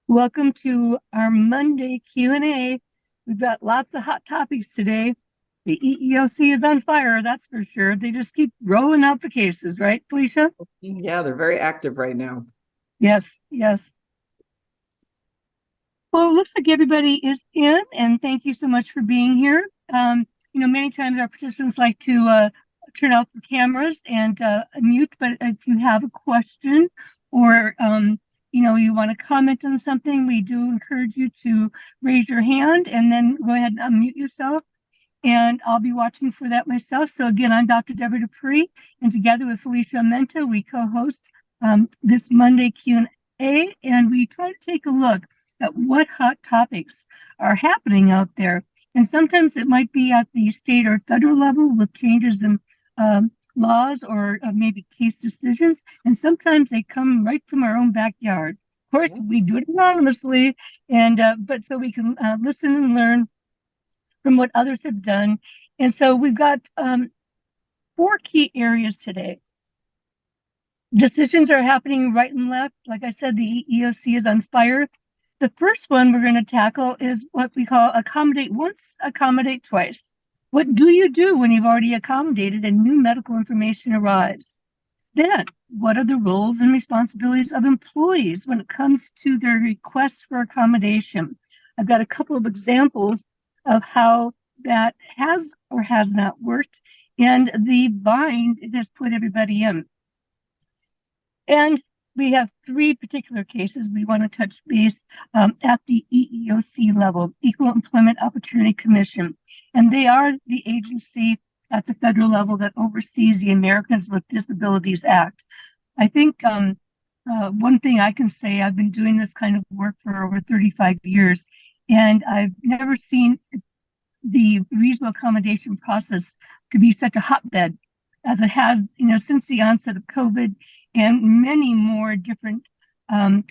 Welcome to our Monday Q&A. We've got lots of hot topics today. The EEOC is on fire, that's for sure. They just keep rolling out the cases, right, Felicia? Yeah, they're very active right now. Yes. Well, it looks like everybody is in, and thank you so much for being here. Many times our participants like to turn off the cameras and mute, but if you have a question or you want to comment on something, we do encourage you to raise your hand and then go ahead and unmute yourself. And I'll be watching for that myself. So again, I'm Dr. Deborah Dupree, and together with Felicia Menta, we co-host this Monday Q&A, and we try to take a look at what hot topics are happening out there. And sometimes it might be at the state or federal level with changes in laws or maybe case decisions. And sometimes they come right from our own backyard. Of course, we do it anonymously, and but so we can listen and learn from what others have done. And so we've got 4 key areas today. Decisions are happening right and left. Like I said, the EEOC is on fire. The first one we're going to tackle is what we call accommodate once, accommodate twice. What do you do when you've already accommodated and new medical information arrives? Then, what are the roles and responsibilities of employees when it comes to their requests for accommodation? I've got a couple of examples of how that has or has not worked and the bind it has put everybody in. And we have 3 particular cases we want to touch base at the EEOC level, Equal Employment Opportunity Commission. And they are the agency at the federal level that oversees the Americans with Disabilities Act. I think one thing I can say, I've been doing this kind of work for over 35 years, and I've never seen the reasonable accommodation process to be such a hotbed as it has, since the onset of COVID and many more different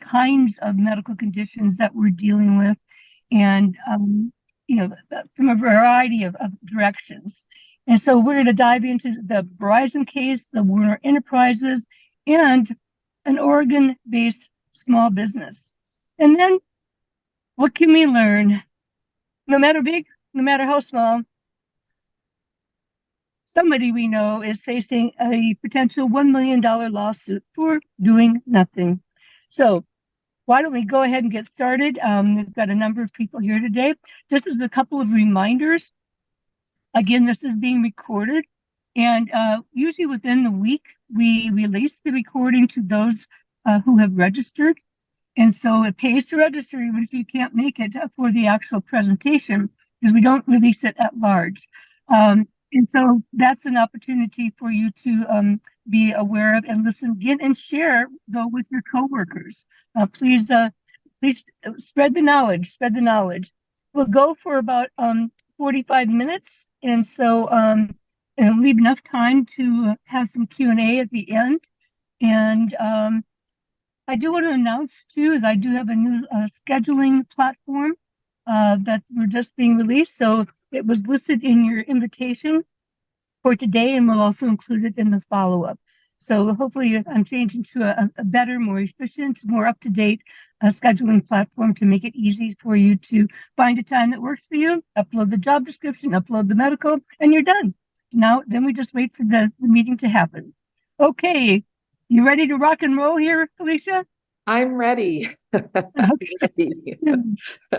kinds of medical conditions that we're dealing with, and from a variety of directions. And so we're going to dive into the Verizon case, the Werner Enterprises, and an Oregon-based small business. And then what can we learn? No matter big, no matter how small, somebody we know is facing a potential $1 million lawsuit for doing nothing. So why don't we go ahead and get started? We've got a number of people here today. Just as a couple of reminders, again, this is being recorded, and usually within the week, we release the recording to those who have registered. And so it pays to register even if you can't make it for the actual presentation, because we don't release it at large. And so that's an opportunity for you to be aware of and listen again and share, though, with your coworkers. Please spread the knowledge, We'll go for about 45 minutes. And so and leave enough time to have some Q&A at the end. And I do want to announce, too, that I do have a new scheduling platform that we're just being released. So it was listed in your invitation for today, and we'll also include it in the follow-up. So hopefully I'm changing to a better, more efficient, more up-to-date scheduling platform to make it easy for you to find a time that works for you, upload the job description, upload the medical, and you're done. Then we just wait for the meeting to happen. Okay, you ready to rock and roll here, Felicia? I'm ready. Okay.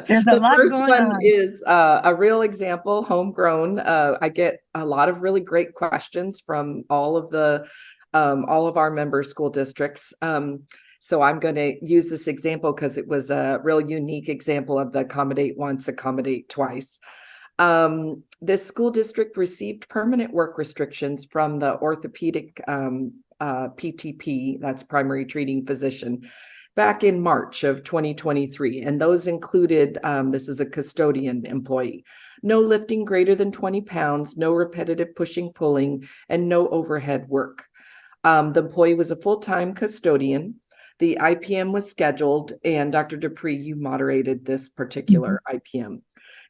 There's a lot going on. The first one is a real example, homegrown. I get a lot of really great questions from all of our member school districts. So I'm going to use this example because it was a real unique example of the accommodate once, accommodate twice. This school district received permanent work restrictions from the orthopedic PTP, that's primary treating physician, back in March of 2023. And those included, this is a custodian employee, no lifting greater than 20 pounds, no repetitive pushing, pulling, and no overhead work. The employee was a full-time custodian. The IPM was scheduled, and Dr. Dupree, you moderated this particular IPM.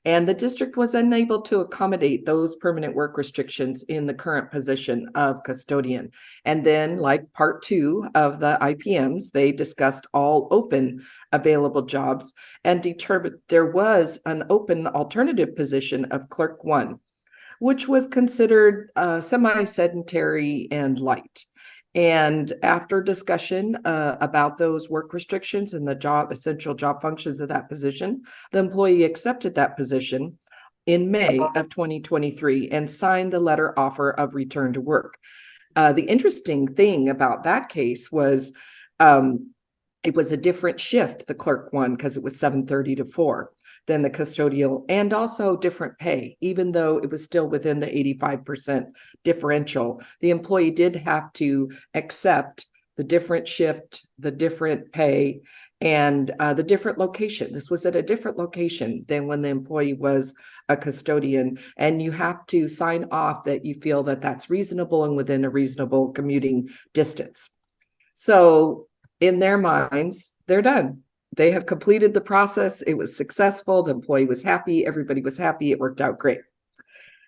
And the district was unable to accommodate those permanent work restrictions in the current position of custodian. And then, like part 2 of the IPMs, they discussed all open available jobs and determined there was an open alternative position of clerk 1, which was considered semi-sedentary and light. And after discussion about those work restrictions and the essential job functions of that position, the employee accepted that position in May of 2023 and signed the letter offer of return to work. The interesting thing about that case was it was a different shift, the clerk 1, because it was 7:30 to 4 than the custodial, and also different pay. Even though it was still within the 85% differential, the employee did have to accept the different shift, the different pay, and the different location. This was at a different location than when the employee was a custodian, and you have to sign off that you feel that that's reasonable and within a reasonable commuting distance. So in their minds, they're done. They have completed the process. It was successful. The employee was happy. Everybody was happy. It worked out great.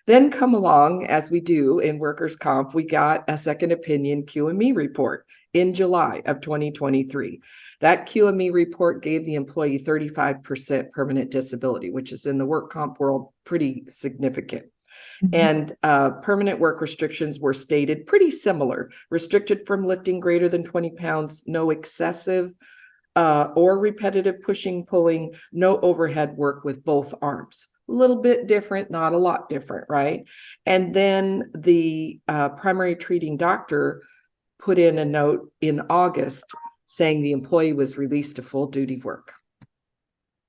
Then come along, as we do in workers' comp, we got a second opinion QME report in July of 2023. That QME report gave the employee 35% permanent disability, which is in the work comp world pretty significant. And permanent work restrictions were stated pretty similar: restricted from lifting greater than 20 pounds, no excessive or repetitive pushing, pulling, no overhead work with both arms. A little bit different, not a lot different, right? And then the primary treating doctor put in a note in August saying the employee was released to full duty work.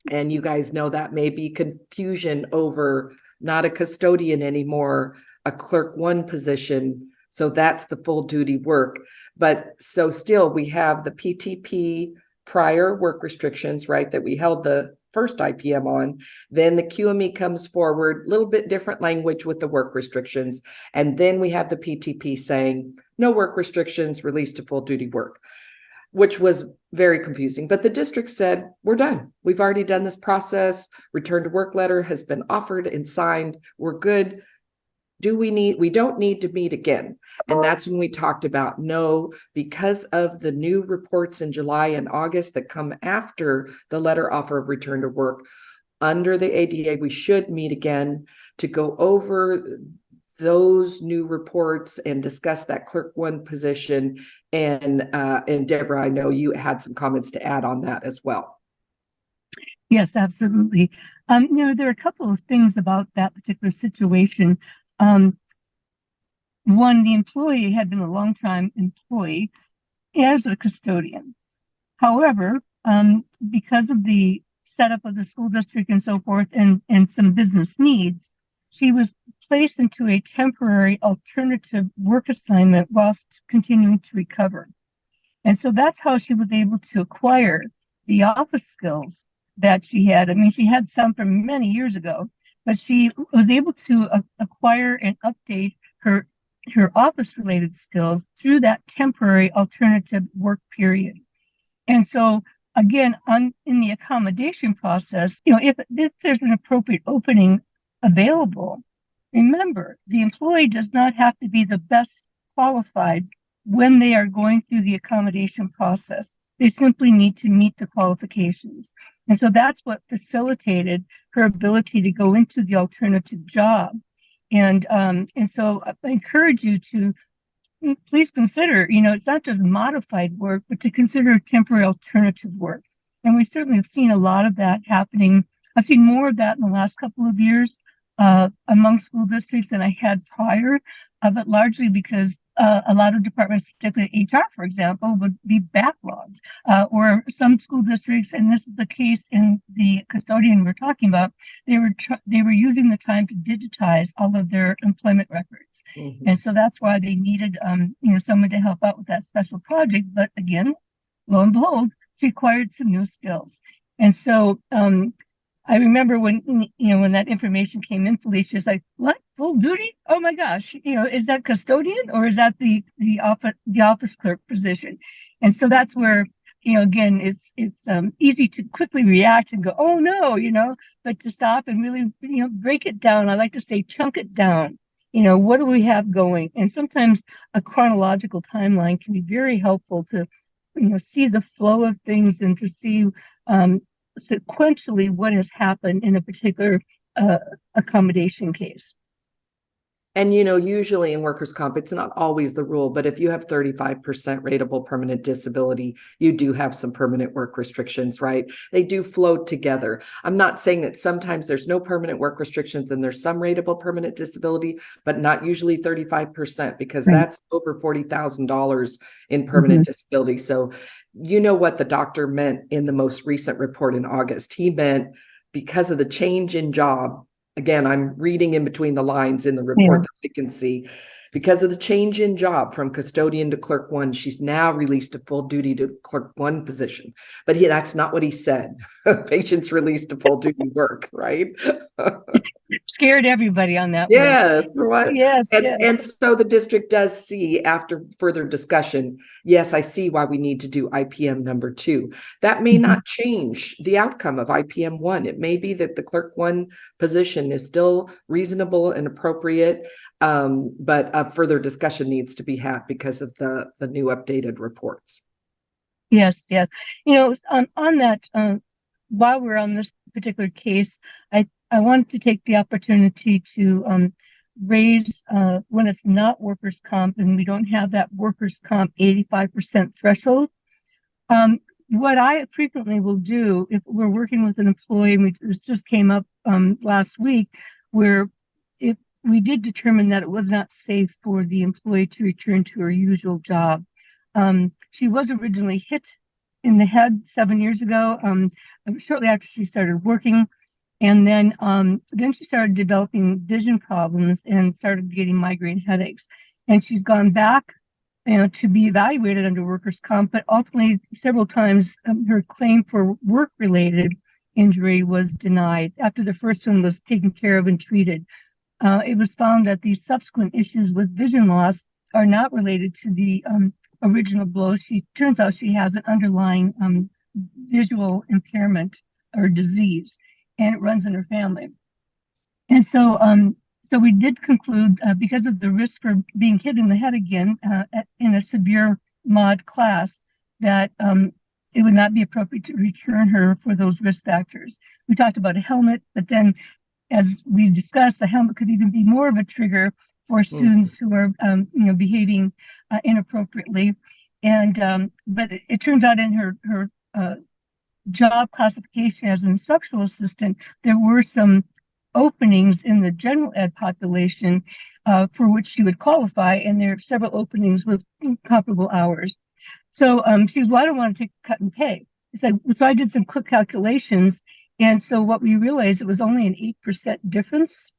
And you guys know that may be confusion over not a custodian anymore, a clerk 1 position. So that's the full duty work. But so still we have the PTP prior work restrictions, right, that we held the first IPM on. Then the QME comes forward, a little bit different language with the work restrictions. And then we have the PTP saying no work restrictions, released to full duty work, which was very confusing. But the district said, we're done. We've already done this process. Return to work letter has been offered and signed. We're good. We don't need to meet again. And that's when we talked about no, because of the new reports in July and August that come after the letter offer of return to work under the ADA, we should meet again to go over those new reports and discuss that clerk 1 position. And Deborah, I know you had some comments to add on that as well. Yes, absolutely. There are a couple of things about that particular situation. One, the employee had been a long-time employee as a custodian. However, because of the setup of the school district and so forth, and some business needs, she was placed into a temporary alternative work assignment whilst continuing to recover. And so that's how she was able to acquire the office skills that she had. I mean, she had some from many years ago, but she was able to acquire and update her office related skills through that temporary alternative work period. And so again, in the accommodation process, if there's an appropriate opening available, remember, the employee does not have to be the best qualified when they are going through the accommodation process. They simply need to meet the qualifications. And so that's what facilitated her ability to go into the alternative job. And so I encourage you to please consider, it's not just modified work, but to consider temporary alternative work. And we certainly have seen a lot of that happening. I've seen more of that in the last couple of years among school districts than I had prior, but largely because a lot of departments, particularly HR, for example, would be backlogged, or some school districts, and this is the case in the custodian we're talking about, they were using the time to digitize all of their employment records. Mm-hmm. And so that's why they needed someone to help out with that special project. But again, lo and behold, she acquired some new skills. And so I remember when that information came in, Felicia's like, "What? Full duty? Oh my gosh! Is that custodian or is that the office clerk position?" And so that's where again, it's easy to quickly react and go, oh no, but to stop and really, break it down. I like to say, chunk it down. What do we have going? And sometimes a chronological timeline can be very helpful to, see the flow of things and to see sequentially what has happened in a particular accommodation case. And, usually in workers' comp, it's not always the rule, but if you have 35% rateable permanent disability, you do have some permanent work restrictions, right? They do flow together. I'm not saying that sometimes there's no permanent work restrictions and there's some rateable permanent disability, but not usually 35%, because Right. that's over $40,000 in permanent disability. So you know what the doctor meant in the most recent report in August. He meant because of the change in job. Again, I'm reading in between the lines in the report that we can see. Because of the change in job from custodian to clerk one, she's now released to full duty to clerk one position. But that's not what he said. Patients released to full duty work, right? Scared everybody on that Yes, one. what? Yes, And so the district does see, after further discussion, yes, I see why we need to do IPM number 2. That may not change the outcome of IPM 1. It may be that the clerk 1 position is still reasonable and appropriate, but a further discussion needs to be had because of the new updated reports. Yes. On that, while we're on this particular case, I wanted to take the opportunity to raise, when it's not workers' comp and we don't have that workers' comp 85% threshold. What I frequently will do if we're working with an employee, and this just came up last week, where if we did determine that it was not safe for the employee to return to her usual job. She was originally hit in the head 7 years ago, shortly after she started working. And then she started developing vision problems and started getting migraine headaches. And she's gone back, to be evaluated under workers' comp, but ultimately several times her claim for work-related injury was denied. After the first one was taken care of and treated, it was found that the subsequent issues with vision loss are not related to the original blow. Turns out she has an underlying visual impairment or disease, and it runs in her family. And so we did conclude, because of the risk for being hit in the head again in a severe mod class, that it would not be appropriate to return her for those risk factors. We talked about a helmet, but then, as we discussed, the helmet could even be more of a trigger for students who are, behaving inappropriately. And but it turns out in her job classification as an instructional assistant, there were some openings in the general ed population for which she would qualify, and there are several openings with comparable hours. So she goes, well, I don't want to take a cut and pay. So I did some quick calculations, and so what we realized, it was only an 8% difference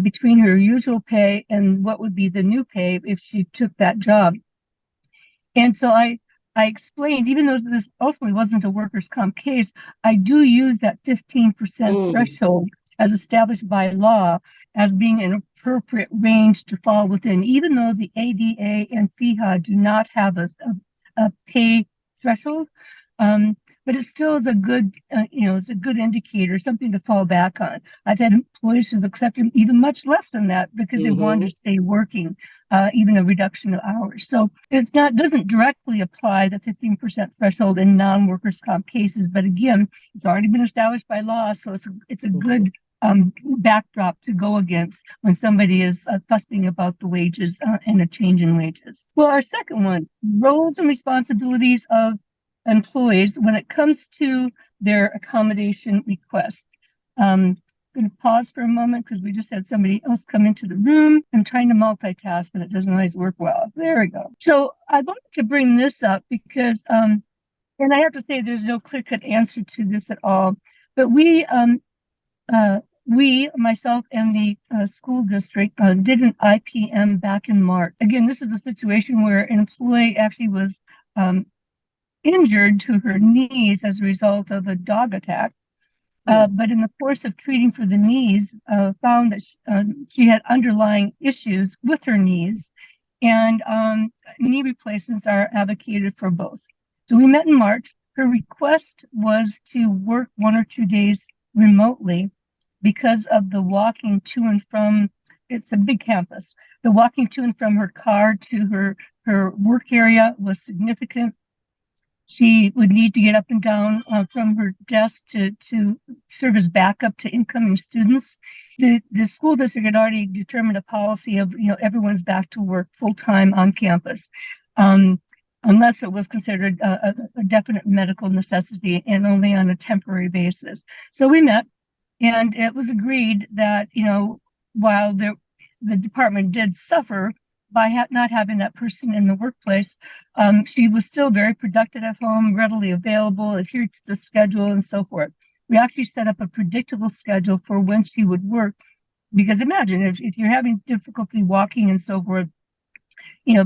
between her usual pay and what would be the new pay if she took that job. And so I explained, even though this ultimately wasn't a workers' comp case, I do use that 15% threshold as established by law as being an appropriate range to fall within, even though the ADA and FEHA do not have a pay threshold. But it still is a good, it's a good indicator, something to fall back on. I've had employees who've accepted even much less than that because they wanted to stay working, even a reduction of hours. So doesn't directly apply the 15% threshold in non-workers' comp cases, but again, it's already been established by law, so it's a good backdrop to go against when somebody is fussing about the wages and a change in wages. Well, our second one, roles and responsibilities of employees when it comes to their accommodation request. I'm going to pause for a moment because we just had somebody else come into the room. I'm trying to multitask and it doesn't always work well. There we go. So I wanted to bring this up because, and I have to say there's no clear-cut answer to this at all, but myself and the school district did an IPM back in March. Again, this is a situation where an employee actually was injured to her knees as a result of a dog attack. But in the course of treating for the knees, found that she had underlying issues with her knees, and knee replacements are advocated for both. So we met in March. her request was to work 1 or 2 days remotely because of the walking to and from, it's a big campus. The walking to and from her car to her work area was significant. She would need to get up and down from her desk to serve as backup to incoming students. The school district had already determined a policy of, everyone's back to work full time on campus, unless it was considered a definite medical necessity and only on a temporary basis. So we met, and it was agreed that, while the department did suffer by not having that person in the workplace, she was still very productive at home, readily available, adhered to the schedule, and so forth. We actually set up a predictable schedule for when she would work, because imagine if you're having difficulty walking and so forth,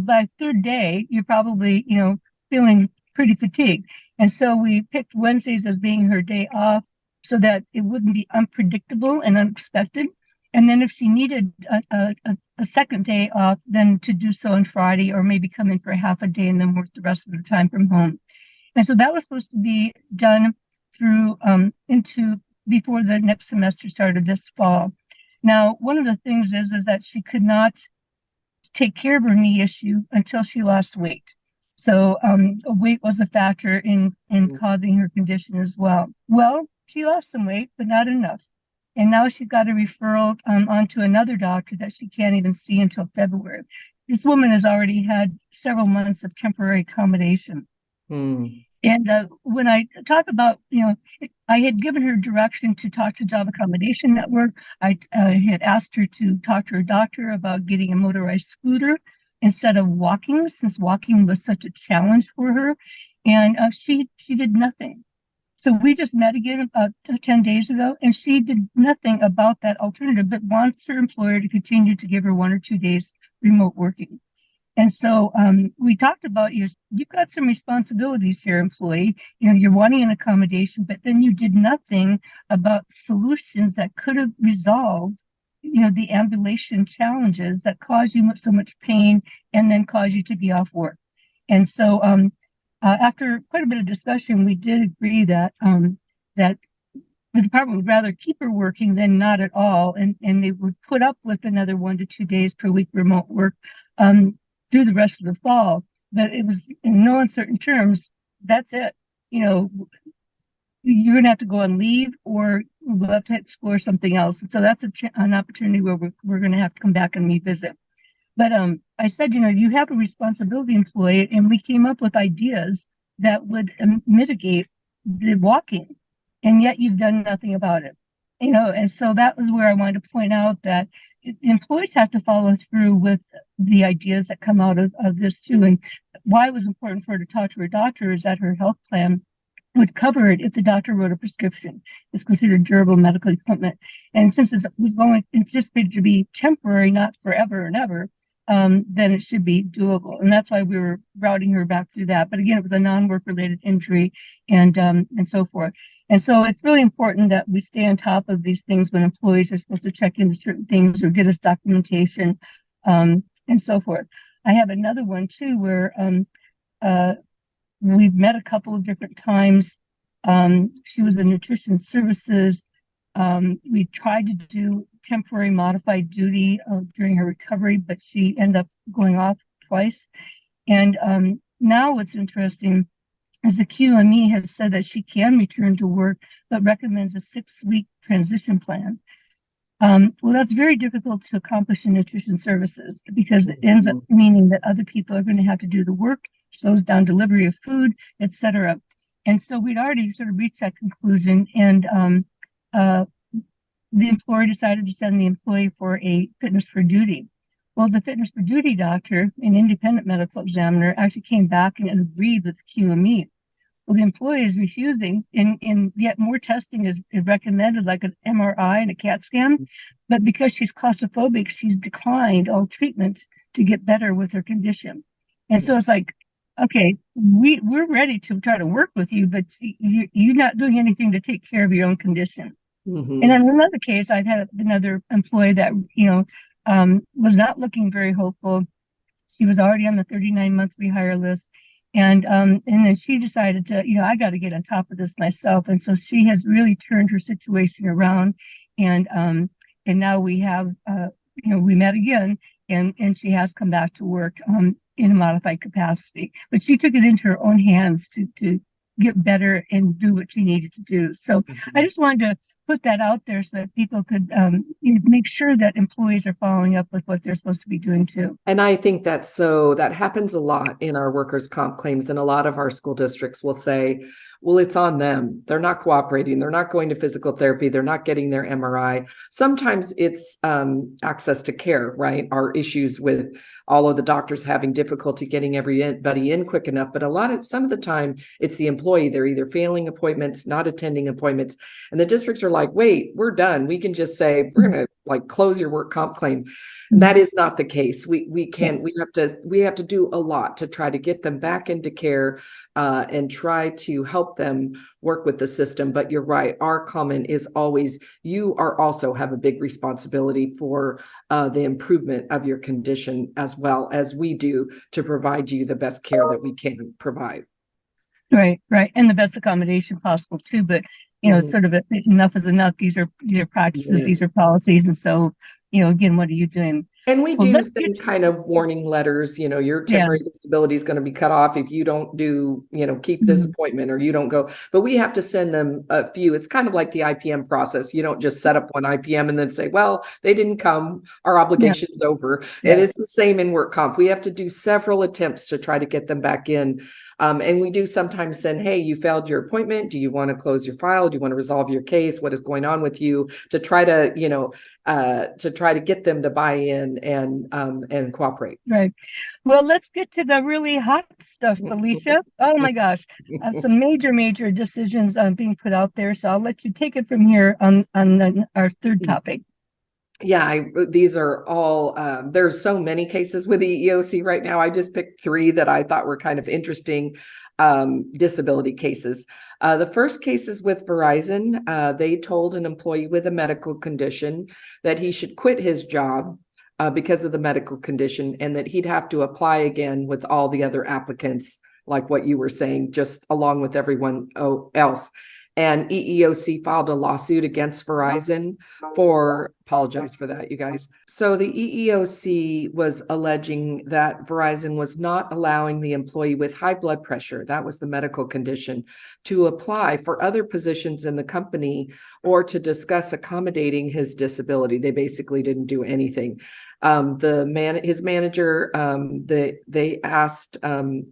by third day, you're probably, feeling pretty fatigued. And so we picked Wednesdays as being her day off so that it wouldn't be unpredictable and unexpected. And then if she needed a second day off, then to do so on Friday, or maybe come in for half a day and then work the rest of the time from home. And so that was supposed to be done through into before the next semester started this fall. Now, one of the things is that she could not take care of her knee issue until she lost weight. So weight was a factor in causing her condition as well. Well, she lost some weight, but not enough. And now she's got a referral onto another doctor that she can't even see until February. This woman has already had several months of temporary accommodation. And when I talk about, I had given her direction to talk to Job Accommodation Network. I had asked her to talk to her doctor about getting a motorized scooter instead of walking, since walking was such a challenge for her. And she did nothing. So we just met again about 10 days ago, and she did nothing about that alternative, but wants her employer to continue to give her 1 or 2 days remote working. And so we talked about you've got some responsibilities here, employee. You're wanting an accommodation, but then you did nothing about solutions that could have resolved, the ambulation challenges that cause you so much pain and then cause you to be off work. And so after quite a bit of discussion, we did agree that that the department would rather keep her working than not at all, and they would put up with another 1 to 2 days per week remote work through the rest of the fall. But it was in no uncertain terms. That's it. You're going to have to go on leave, or we'll have to explore something else. And so that's an opportunity where we're going to have to come back and revisit. But I said, you have a responsibility, employee, and we came up with ideas that would mitigate the walking, and yet you've done nothing about it. And so that was where I wanted to point out that employees have to follow through with the ideas that come out of this too. And why it was important for her to talk to her doctor is that her health plan would cover it if the doctor wrote a prescription. It's considered durable medical equipment. And since it was only anticipated to be temporary, not forever and ever, then it should be doable. And that's why we were routing her back through that. But again, it was a non-work related injury and so forth. And so it's really important that we stay on top of these things when employees are supposed to check into certain things or get us documentation and so forth. I have another one too, where we've met a couple of different times. She was in nutrition services. We tried to do temporary modified duty during her recovery, but she ended up going off twice. And now what's interesting is the QME has said that she can return to work, but recommends a 6-week transition plan. Well, that's very difficult to accomplish in nutrition services, because it ends up meaning that other people are going to have to do the work, slows down delivery of food, etc. And so we'd already sort of reached that conclusion, and the employer decided to send the employee for a fitness for duty. Well, the fitness for duty doctor, an independent medical examiner, actually came back and agreed with the QME. Well, the employee is refusing, and yet more testing is recommended, like an MRI and a CAT scan. But because she's claustrophobic, she's declined all treatment to get better with her condition. And so it's like, okay, we're ready to try to work with you, but you're not doing anything to take care of your own condition. And in another case, I've had another employee that, was not looking very hopeful. She was already on the 39-month rehire list. And then she decided to, I got to get on top of this myself. And so she has really turned her situation around. And now we have, we met again, and she has come back to work in a modified capacity. But she took it into her own hands to get better and do what she needed to do. So I just wanted to put that out there so that people could make sure that employees are following up with what they're supposed to be doing too. And I think that happens a lot in our workers' comp claims. And a lot of our school districts will say, well, it's on them. They're not cooperating. They're not going to physical therapy. They're not getting their MRI. Sometimes it's access to care, right? Our issues with all of the doctors having difficulty getting everybody in quick enough. But some of the time it's the employee. They're either failing appointments, not attending appointments. And the districts are like, wait, we're done. We can just say, we're going to close your work comp claim. That is not the case. We have to do a lot to try to get them back into care and try to help them work with the system. But you're right. Our comment is always, you are also have a big responsibility for the improvement of your condition as well as we do to provide you the best care that we can provide. Right. And the best accommodation possible too. But it's sort of enough is enough. These are practices, these are policies. And so, again, what are you doing? And we do send kind of warning letters, your temporary disability is going to be cut off if you don't do, keep this appointment or you don't go. But we have to send them a few. It's kind of like the IPM process. You don't just set up one IPM and then say, well, they didn't come, our obligation's over. And it's the same in work comp. We have to do several attempts to try to get them back in. And we do sometimes send, hey, you failed your appointment. Do you want to close your file? Do you want to resolve your case? What is going on with you? To try to, get them to buy in and cooperate. Right. Well, let's get to the really hot stuff, Felicia. Oh my gosh, some major decisions being put out there. So I'll let you take it from here on our third topic. Yeah, these are all, there's so many cases with the EEOC right now. I just picked 3 that I thought were kind of interesting disability cases. The first case is with Verizon. They told an employee with a medical condition that he should quit his job because of the medical condition and that he'd have to apply again with all the other applicants, like what you were saying, just along with everyone else. And EEOC filed a lawsuit against Verizon apologize for that, you guys. So the EEOC was alleging that Verizon was not allowing the employee with high blood pressure, that was the medical condition, to apply for other positions in the company or to discuss accommodating his disability. They basically didn't do anything. His manager, they asked the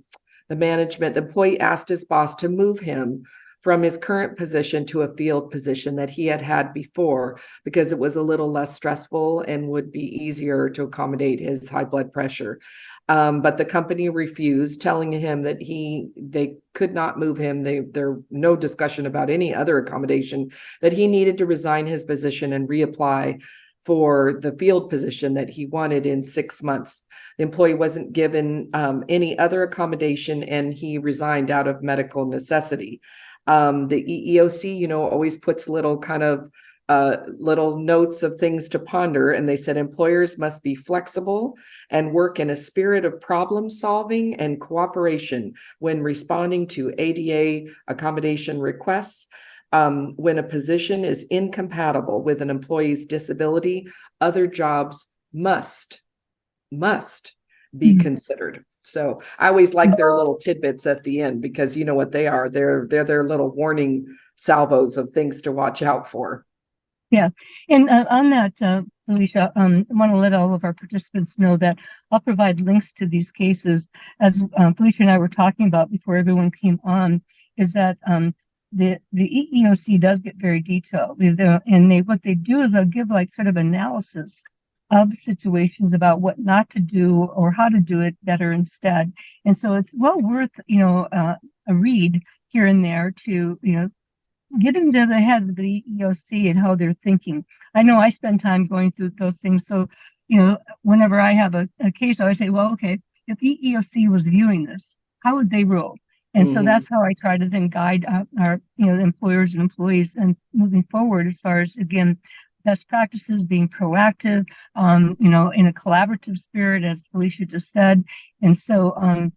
employee asked his boss to move him from his current position to a field position that he had before because it was a little less stressful and would be easier to accommodate his high blood pressure. But the company refused, telling him that they could not move him. There no discussion about any other accommodation, that he needed to resign his position and reapply for the field position that he wanted in 6 months. The employee wasn't given any other accommodation and he resigned out of medical necessity. The EEOC, always puts little kind of little notes of things to ponder. And they said employers must be flexible and work in a spirit of problem solving and cooperation when responding to ADA accommodation requests. When a position is incompatible with an employee's disability, other jobs must be considered. So I always like their little tidbits at the end because you know what they are. They're their little warning salvos of things to watch out for. Yeah. And on that, Felicia, I want to let all of our participants know that I'll provide links to these cases. As Felicia and I were talking about before everyone came on, is that the EEOC does get very detailed. And what they do is they'll give sort of analysis of situations about what not to do or how to do it better instead. And so it's well worth, a read here and there to, get into the head of the EEOC and how they're thinking. I know I spend time going through those things. So, whenever I have a case, I always say, well, okay, if EEOC was viewing this, how would they rule? And so that's how I try to then guide our, employers and employees and moving forward as far as, again, best practices, being proactive, in a collaborative spirit, as Felicia just said. And so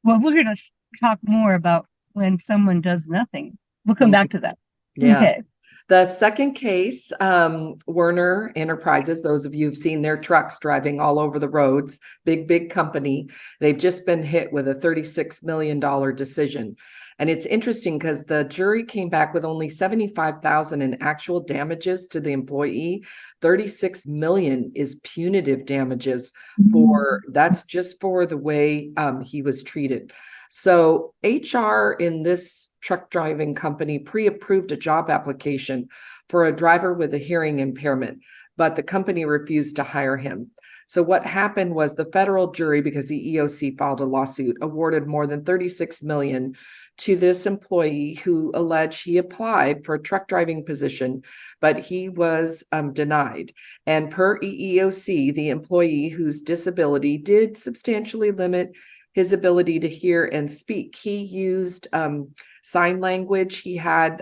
Well, we're going to talk more about when someone does nothing. We'll come back to that. Yeah. Okay. The second case, Werner Enterprises, those of you who've seen their trucks driving all over the roads, big company, they've just been hit with a $36 million decision. And it's interesting because the jury came back with only 75,000 in actual damages to the employee. 36 million is punitive damages for, that's just for the way he was treated. So HR in this truck driving company pre-approved a job application for a driver with a hearing impairment, but the company refused to hire him. So what happened was the federal jury, because the EEOC filed a lawsuit, awarded more than 36 million to this employee who alleged he applied for a truck driving position, but he was denied. And per EEOC, the employee whose disability did substantially limit his ability to hear and speak. He used sign language. He had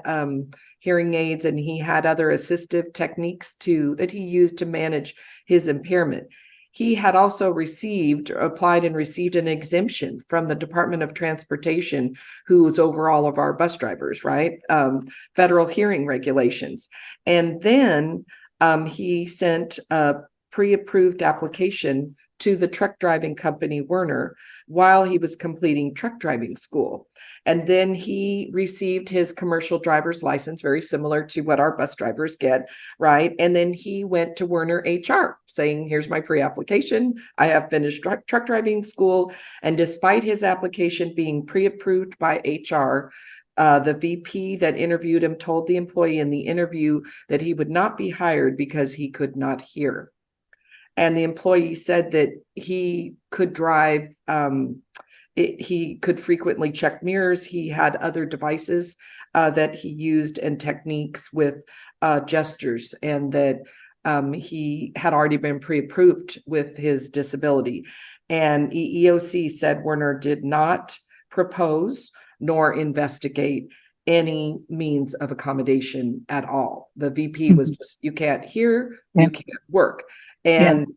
hearing aids, and he had other assistive techniques that he used to manage his impairment. He had also applied and received an exemption from the Department of Transportation, who's over all of our bus drivers, right? Federal hearing regulations. And then he sent a pre-approved application to the truck driving company Werner while he was completing truck driving school. And then he received his commercial driver's license, very similar to what our bus drivers get, right? And then he went to Werner HR saying, here's my pre-application. I have finished truck driving school. And despite his application being pre-approved by HR, the VP that interviewed him told the employee in the interview that he would not be hired because he could not hear. And the employee said that he could drive, he could frequently check mirrors. He had other devices that he used and techniques with gestures, and that he had already been pre-approved with his disability. And EEOC said Werner did not propose nor investigate any means of accommodation at all. The VP was just, you can't hear, you can't work. And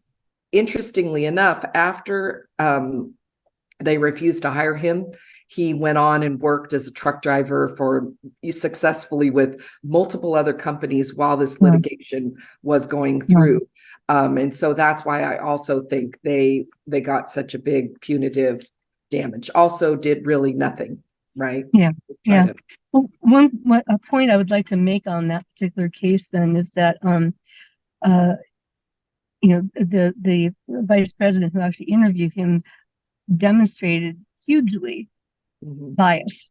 interestingly enough, after they refused to hire him, he went on and worked as a truck driver successfully with multiple other companies while this litigation was going through. And so that's why I also think they got such a big punitive damage. Also did really nothing, right? Well, a point I would like to make on that particular case then is that the vice president who actually interviewed him demonstrated hugely bias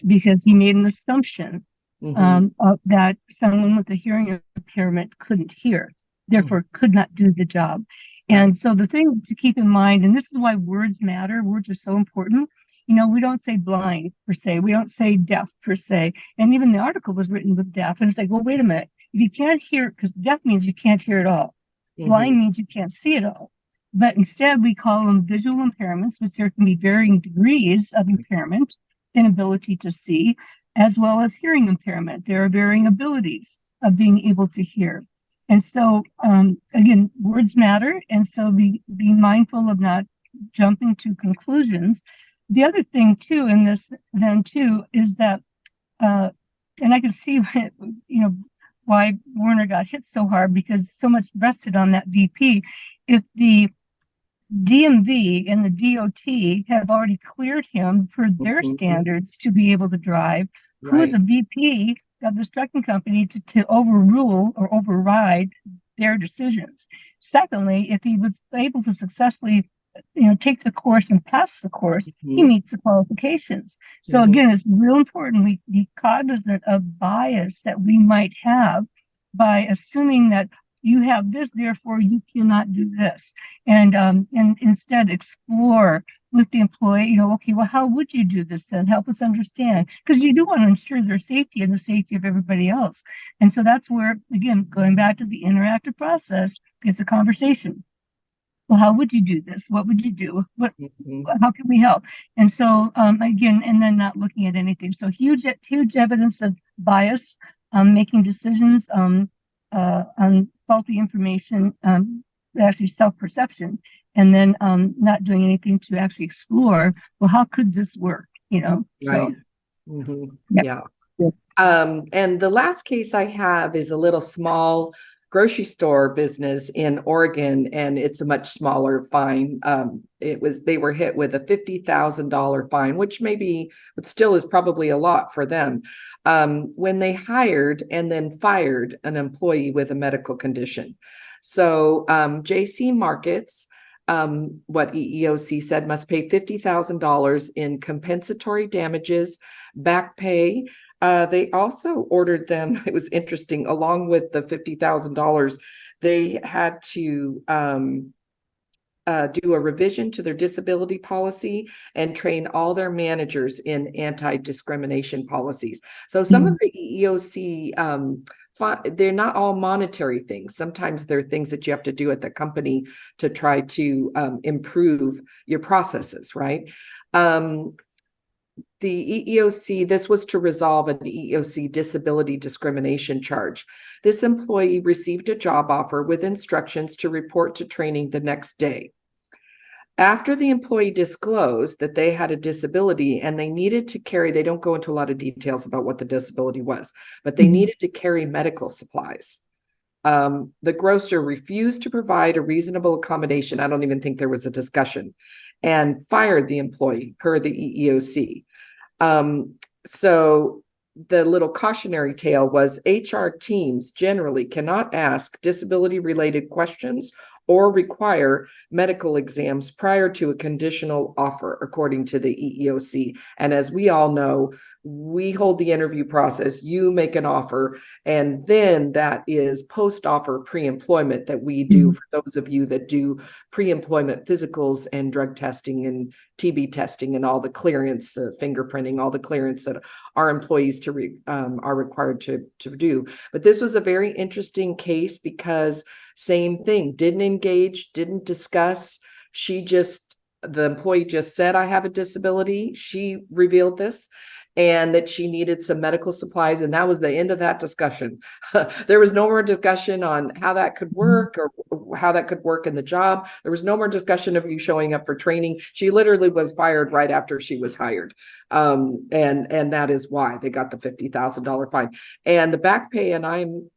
because he made an assumption that someone with a hearing impairment couldn't hear, therefore could not do the job. And so the thing to keep in mind, and this is why words matter, words are so important. We don't say blind per se, we don't say deaf per se, and even the article was written with deaf, and it's like, well, wait a minute, if you can't hear, because deaf means you can't hear at all. Blind means you can't see it all. But instead, we call them visual impairments, which there can be varying degrees of impairment, inability to see, as well as hearing impairment. There are varying abilities of being able to hear. And so, again, words matter. And so be mindful of not jumping to conclusions. The other thing, too, in this then, too, is that, and I can see, why Werner got hit so hard, because so much rested on that VP. If the DMV and the DOT have already cleared him for their standards to be able to drive, who is a VP of this trucking company to overrule or override their decisions? Secondly, if he was able to successfully take the course and pass the course, he meets the qualifications. So again, it's real important we be cognizant of bias that we might have by assuming that you have this, therefore you cannot do this, and instead explore with the employee. Okay, well, how would you do this then? Help us understand, because you do want to ensure their safety and the safety of everybody else. And so that's where, again, going back to the interactive process, it's a conversation. Well, how would you do this? What would you do? How can we help? And so, again, and then not looking at anything. So huge evidence of bias, making decisions on faulty information, actually self-perception. and then not doing anything to actually explore, well, how could this work? Right. So yeah. Yeah. And the last case I have is a little small grocery store business in Oregon, and it's a much smaller fine. They were hit with a $50,000 fine, which maybe, but still is probably a lot for them, when they hired and then fired an employee with a medical condition. So JC Markets, what EEOC said, must pay $50,000 in compensatory damages, back pay. They also ordered them, it was interesting, along with the $50,000, they had to do a revision to their disability policy and train all their managers in anti-discrimination policies. So some of the EEOC, they're not all monetary things. Sometimes they're things that you have to do at the company to try to improve your processes, right? The EEOC, this was to resolve an EEOC disability discrimination charge. This employee received a job offer with instructions to report to training the next day. After the employee disclosed that they had a disability and they needed to carry, they don't go into a lot of details about what the disability was, but they needed to carry medical supplies. The grocer refused to provide a reasonable accommodation. I don't even think there was a discussion, and fired the employee per the EEOC. So the little cautionary tale was HR teams generally cannot ask disability related questions or require medical exams prior to a conditional offer, according to the EEOC. And as we all know, we hold the interview process, you make an offer, and then that is post-offer pre-employment that we do for those of you that do pre-employment physicals and drug testing and TB testing and all the clearance, fingerprinting, all the clearance that our employees are required to do. But this was a very interesting case because same thing, didn't engage, didn't discuss. The employee just said, I have a disability. She revealed this and that she needed some medical supplies. And that was the end of that discussion. There was no more discussion on how that could work or how that could work in the job. There was no more discussion of you showing up for training. She literally was fired right after she was hired. And that is why they got the $50,000 fine. And the back pay, and I'm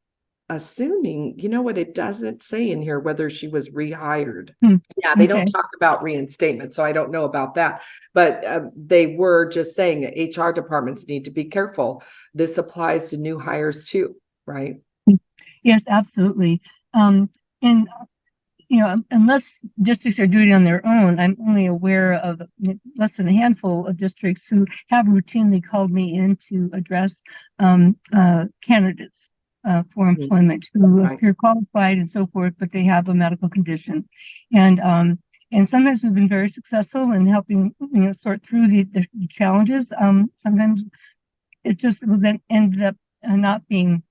assuming, what it doesn't say in here, whether she was rehired. Yeah, they don't talk about reinstatement, so I don't know about that. But they were just saying that HR departments need to be careful. This applies to new hires too, right? Yes, absolutely. And unless districts are doing it on their own, I'm only aware of less than a handful of districts who have routinely called me in to address candidates for employment who appear qualified and so forth, but they have a medical condition. And sometimes we've been very successful in helping, sort through the challenges. Sometimes it just ended up not being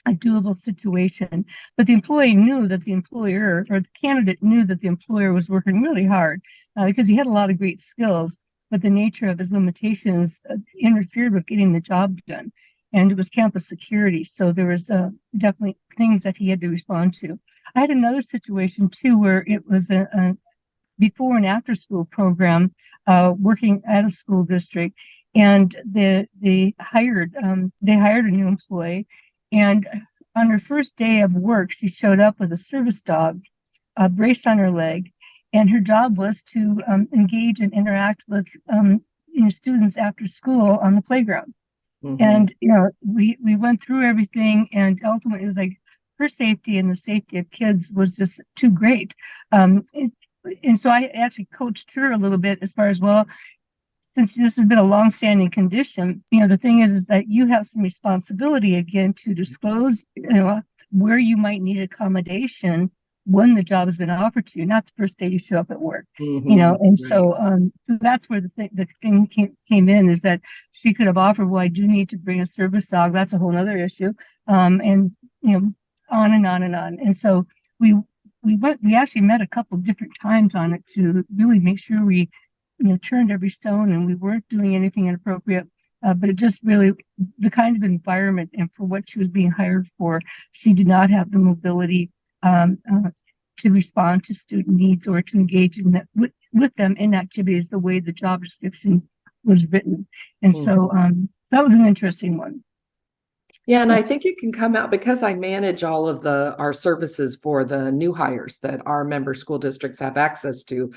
a doable situation, but the employee knew that the employer, or the candidate knew that the employer was working really hard because he had a lot of great skills, but the nature of his limitations interfered with getting the job done. And it was campus security. So there was definitely things that he had to respond to. I had another situation too, where it was a before and after school program working at a school district, and they hired a new employee. And on her first day of work, she showed up with a service dog, braced on her leg, and her job was to engage and interact with students after school on the playground. And we went through everything, and ultimately it was like her safety and the safety of kids was just too great. And so I actually coached her a little bit as far as, well, since this has been a longstanding condition, the thing is that you have some responsibility again to disclose, where you might need accommodation when the job has been offered to you, not the first day you show up at work, and so that's where the thing came in, is that she could have offered, well, I do need to bring a service dog. That's a whole other issue. And, on and on and on. And so we actually met a couple of different times on it to really make sure we, turned every stone and we weren't doing anything inappropriate. But it just really, the kind of environment and for what she was being hired for, she did not have the mobility to respond to student needs or to engage in that with them in activities the way the job description was written. And so that was an interesting one. Yeah, and I think it can come out because I manage all of our services for the new hires that our member school districts have access to.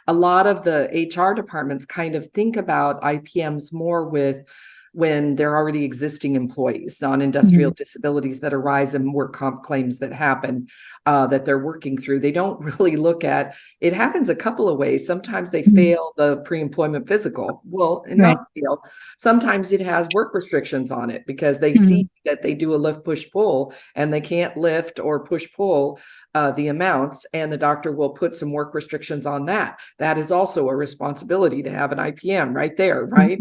A lot of the HR departments kind of think about IPMs more with when they're already existing employees, non-industrial disabilities that arise and work comp claims that happen that they're working through. They don't really look at it. Happens a couple of ways. Sometimes they fail the pre-employment physical. Well, and not fail. Sometimes it has work restrictions on it because they see that they do a lift, push, pull, and they can't lift or push, pull the amounts, and the doctor will put some work restrictions on that. That is also a responsibility to have an IPM right there, right?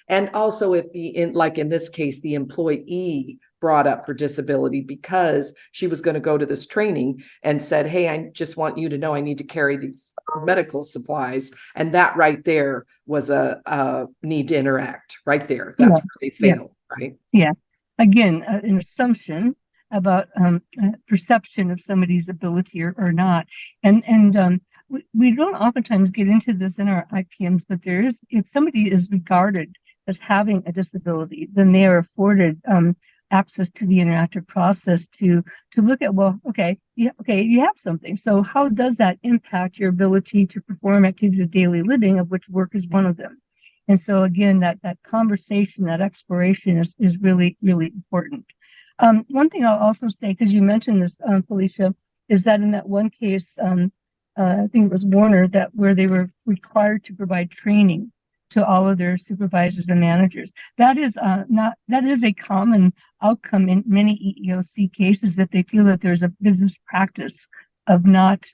And also if like in this case, the employee brought up her disability because she was going to go to this training and said, hey, I just want you to know I need to carry these medical supplies. And that right there was a need to interact right there. That's where they failed, right? Yeah. Again, an assumption about perception of somebody's ability or not. And we don't oftentimes get into this in our IPMs, but there is, if somebody is regarded as having a disability, then they are afforded access to the interactive process to look at, well, okay, you have something. So how does that impact your ability to perform activities of daily living, of which work is one of them? And so again, that conversation, that exploration is really, really important. One thing I'll also say, because you mentioned this, Felicia, is that in that one case, I think it was Werner, where they were required to provide training to all of their supervisors and managers. That is a common outcome in many EEOC cases, that they feel that there's a business practice of not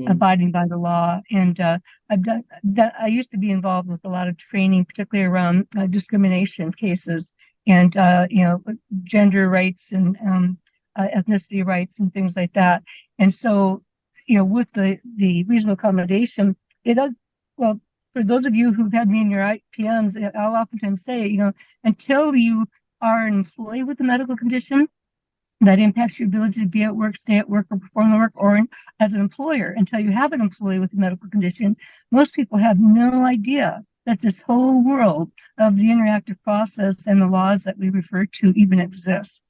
abiding by the law. And I've done that. I used to be involved with a lot of training, particularly around discrimination cases and gender rights and ethnicity rights and things like that. And so, with the reasonable accommodation, it does well. For those of you who've had me in your IPMs, I'll oftentimes say, until you are an employee with a medical condition that impacts your ability to be at work, stay at work, or perform the work, or as an employer, until you have an employee with a medical condition, most people have no idea that this whole world of the interactive process and the laws that we refer to even exist.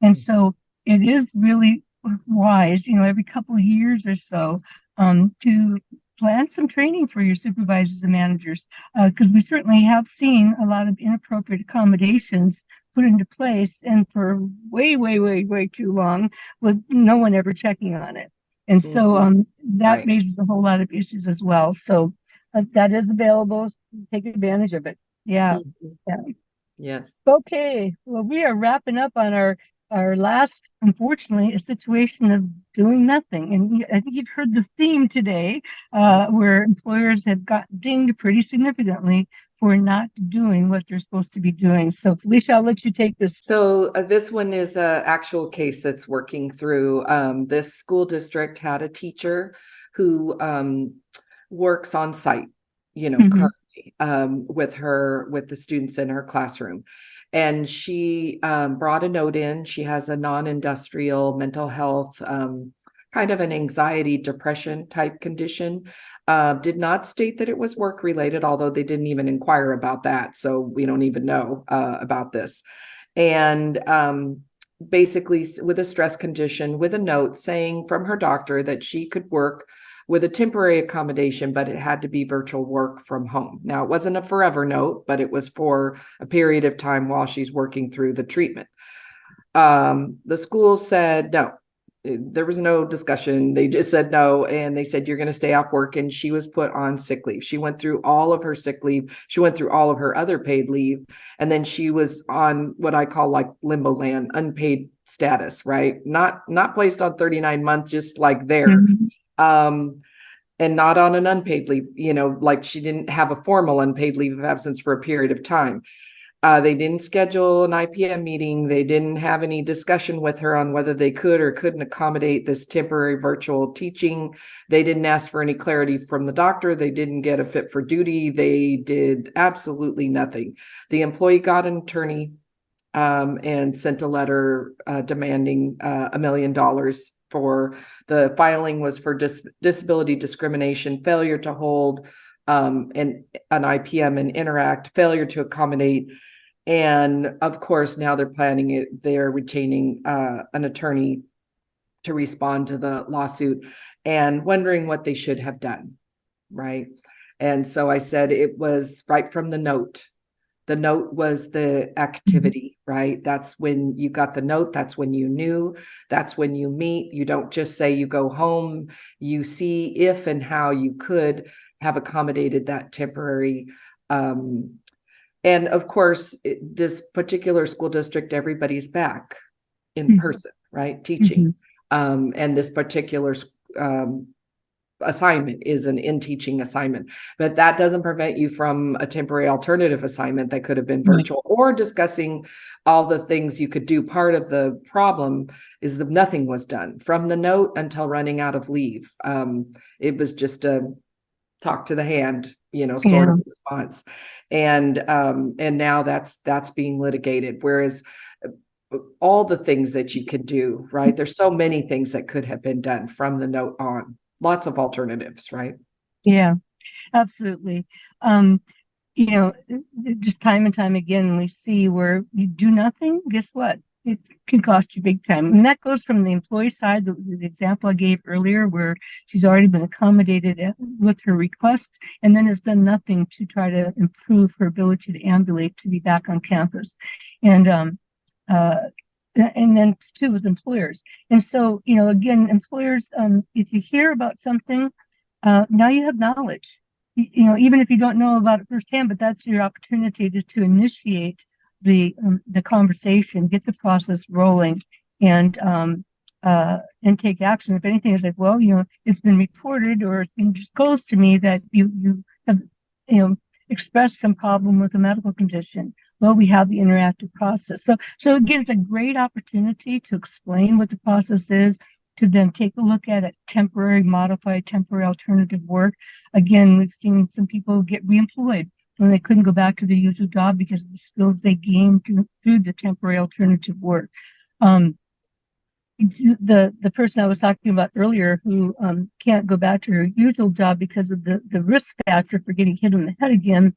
And so it is really wise, every couple of years or so, to plan some training for your supervisors and managers, because we certainly have seen a lot of inappropriate accommodations put into place, and for way, way, way, way too long, with no one ever checking on it. And so that raises a whole lot of issues as well. So that is available. Take advantage of it. Yeah. Yes. Okay. Well, we are wrapping up on our last, unfortunately, a situation of doing nothing. And I think you've heard the theme today, where employers have got dinged pretty significantly for not doing what they're supposed to be doing. So Felicia, I'll let you take this. So this one is an actual case that's working through. This school district had a teacher who works on site, currently with the students in her classroom. And she brought a note in. She has a non-industrial mental health, kind of an anxiety, depression type condition. Did not state that it was work related, although they didn't even inquire about that. So we don't even know about this. And basically with a stress condition, with a note saying from her doctor that she could work with a temporary accommodation, but it had to be virtual work from home. Now, it wasn't a forever note, but it was for a period of time while she's working through the treatment. The school said no. There was no discussion. They just said no. And they said, you're going to stay off work. And she was put on sick leave. She went through all of her sick leave. She went through all of her other paid leave. And then she was on what I call like limbo land, unpaid status, right? Not placed on 39 months, just like there. And not on an unpaid leave, like she didn't have a formal unpaid leave of absence for a period of time. They didn't schedule an IPM meeting. They didn't have any discussion with her on whether they could or couldn't accommodate this temporary virtual teaching. They didn't ask for any clarity from the doctor. They didn't get a fit for duty. They did absolutely nothing. The employee got an attorney and sent a letter demanding $1 million for the filing was for disability discrimination, failure to hold an IPM and interact, failure to accommodate. And of course, now they're planning it, they're retaining an attorney to respond to the lawsuit and wondering what they should have done, right? And so I said it was right from the note. The note was the activity, right? That's when you got the note. That's when you knew. That's when you meet. You don't just say you go home. You see if and how you could have accommodated that temporary. And of course, this particular school district, everybody's back in person, right? Teaching. And this particular assignment is an in-teaching assignment, but that doesn't prevent you from a temporary alternative assignment that could have been virtual or discussing all the things you could do. Part of the problem is that nothing was done from the note until running out of leave. It was just a talk to the hand, sort of response. And now that's being litigated. Whereas all the things that you could do, right? There's so many things that could have been done from the note on. Lots of alternatives, right? Yeah, absolutely. Just time and time again, we see where you do nothing, guess what? It can cost you big time. And that goes from the employee side, the example I gave earlier, where she's already been accommodated with her request and then has done nothing to try to improve her ability to ambulate to be back on campus. And then too with employers. And so, again, employers, if you hear about something, now you have knowledge, even if you don't know about it firsthand, but that's your opportunity to initiate the conversation, get the process rolling, and take action. If anything is like, well, it's been reported or it's been disclosed to me that you have, expressed some problem with a medical condition. Well, we have the interactive process. So again, it's a great opportunity to explain what the process is, to then take a look at it, modified temporary alternative work. Again, we've seen some people get reemployed when they couldn't go back to their usual job because of the skills they gained through the temporary alternative work. The person I was talking about earlier who can't go back to her usual job because of the risk factor for getting hit on the head again,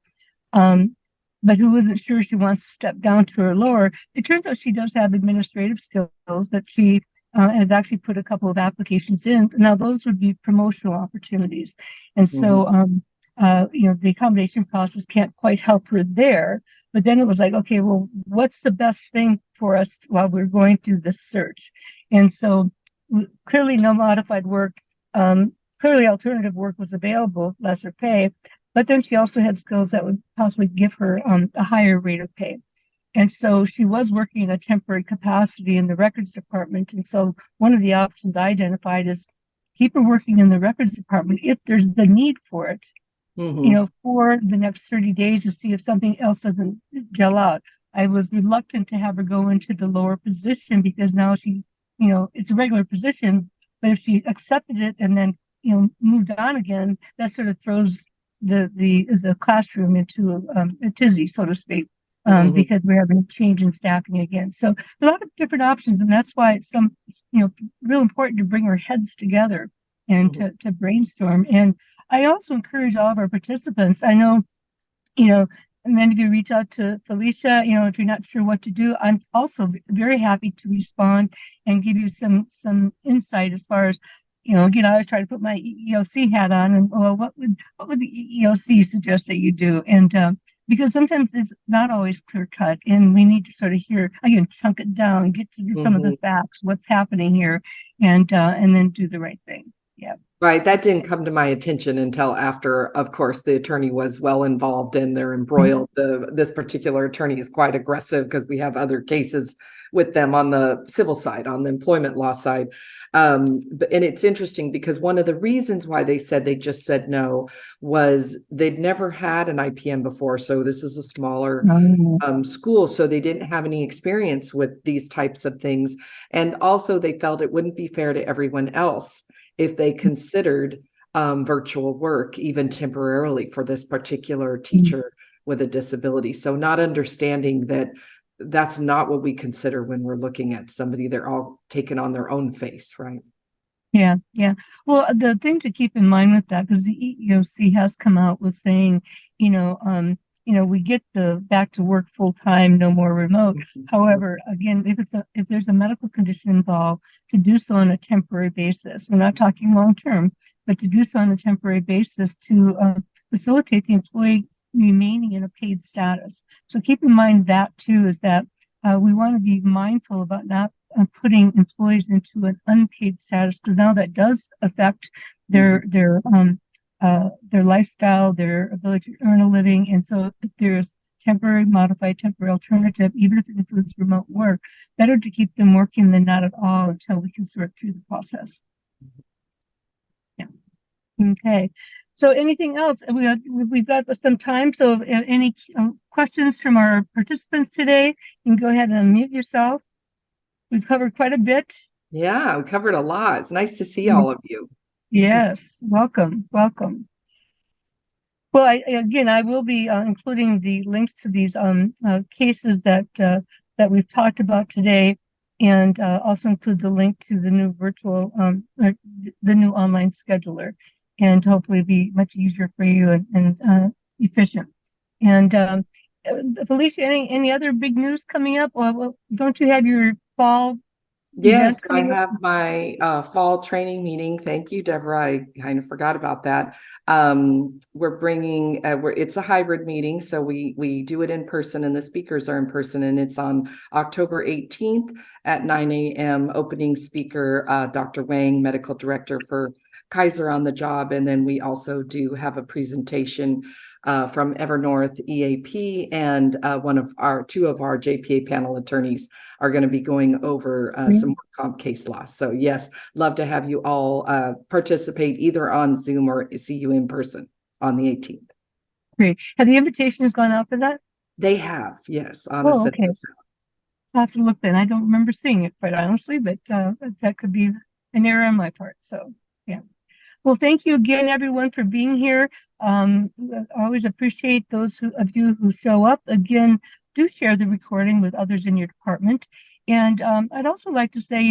but who isn't sure she wants to step down to her lower, it turns out she does have administrative skills that she has actually put a couple of applications in. Now, those would be promotional opportunities. And so, the accommodation process can't quite help her there. But then it was like, okay, well, what's the best thing for us while we're going through this search? And so clearly no modified work, clearly alternative work was available, lesser pay, but then she also had skills that would possibly give her a higher rate of pay. And so she was working in a temporary capacity in the records department. And so one of the options I identified is keep her working in the records department if there's the need for it. For the next 30 days to see if something else doesn't gel out. I was reluctant to have her go into the lower position because now she, it's a regular position, but if she accepted it and then, moved on again, that sort of throws the classroom into a tizzy, so to speak, because we're having a change in staffing again. So a lot of different options, and that's why it's real important to bring our heads together and to brainstorm. And I also encourage all of our participants. I know, many of you reach out to Felicia, if you're not sure what to do. I'm also very happy to respond and give you some insight as far as, again, I always try to put my EEOC hat on and, well, what would the EEOC suggest that you do? And because sometimes it's not always clear cut and we need to sort of chunk it down, get to some of the facts, what's happening here, and then do the right thing. Yeah. Right. That didn't come to my attention until after, of course, the attorney was well involved and they're embroiled. This particular attorney is quite aggressive because we have other cases with them on the civil side, on the employment law side. And it's interesting because one of the reasons why they just said no was they'd never had an IPM before. So this is a smaller school. So they didn't have any experience with these types of things. And also they felt it wouldn't be fair to everyone else if they considered virtual work, even temporarily, for this particular teacher with a disability. So not understanding that that's not what we consider when we're looking at somebody, they're all taken on their own face, right? Yeah, yeah. Well, the thing to keep in mind with that, because the EEOC has come out with saying, we get the back to work full time, no more remote. However, again, if there's a medical condition involved, to do so on a temporary basis. We're not talking long term, but to do so on a temporary basis to facilitate the employee remaining in a paid status. So keep in mind that too, is that we want to be mindful about not putting employees into an unpaid status, because now that does affect their lifestyle, their ability to earn a living. And so if there's temporary, modified, temporary alternative, even if it includes remote work, better to keep them working than not at all until we can sort through the process. Yeah. Okay. So anything else? We've got some time. So any questions from our participants today, you can go ahead and unmute yourself. We've covered quite a bit. Yeah, we covered a lot. It's nice to see all of you. Yes, welcome, welcome. Well, I will be including the links to these cases that we've talked about today, and also include the link to the new virtual, the new online scheduler, and hopefully be much easier for you and efficient. And Felicia, any other big news coming up? Well, don't you have your fall event Yes, I coming up? have my fall training meeting. Thank you, Deborah. I kind of forgot about that. We're bringing, it's a hybrid meeting, so we do it in person, and the speakers are in person, and it's on October 18th at 9 a.m. Opening speaker, Dr. Wang, medical director for Kaiser on the job, and then we also do have a presentation from Evernorth EAP, and two of our JPA panel attorneys are going to be going over some more comp case law. So yes, love to have you all participate either on Zoom or see you in person on the 18th. Great. Have the invitations gone out for that? They have, yes. Oh, okay. I'll have to look then. I don't remember seeing it, quite honestly, but that could be an error on my part. So yeah. Well, thank you again, everyone, for being here. I always appreciate those of you who show up. Again, do share the recording with others in your department. And I'd also like to say,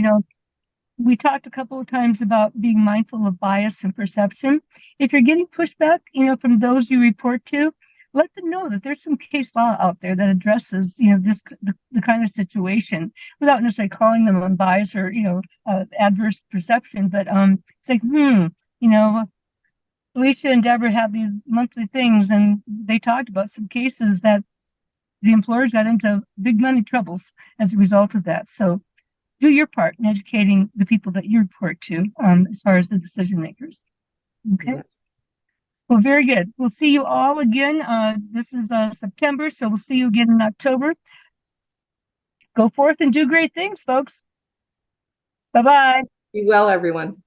we talked a couple of times about being mindful of bias and perception. If you're getting pushback, from those you report to, let them know that there's some case law out there that addresses, the kind of situation without necessarily calling them unbiased or, adverse perception. But it's like, Alicia and Deborah have these monthly things, and they talked about some cases that the employers got into big money troubles as a result of that. So do your part in educating the people that you report to, as far as the decision makers. Okay. Yes. Well, very good. We'll see you all again. This is September, so we'll see you again in October. Go forth and do great things, folks. Bye-bye. Be well, everyone.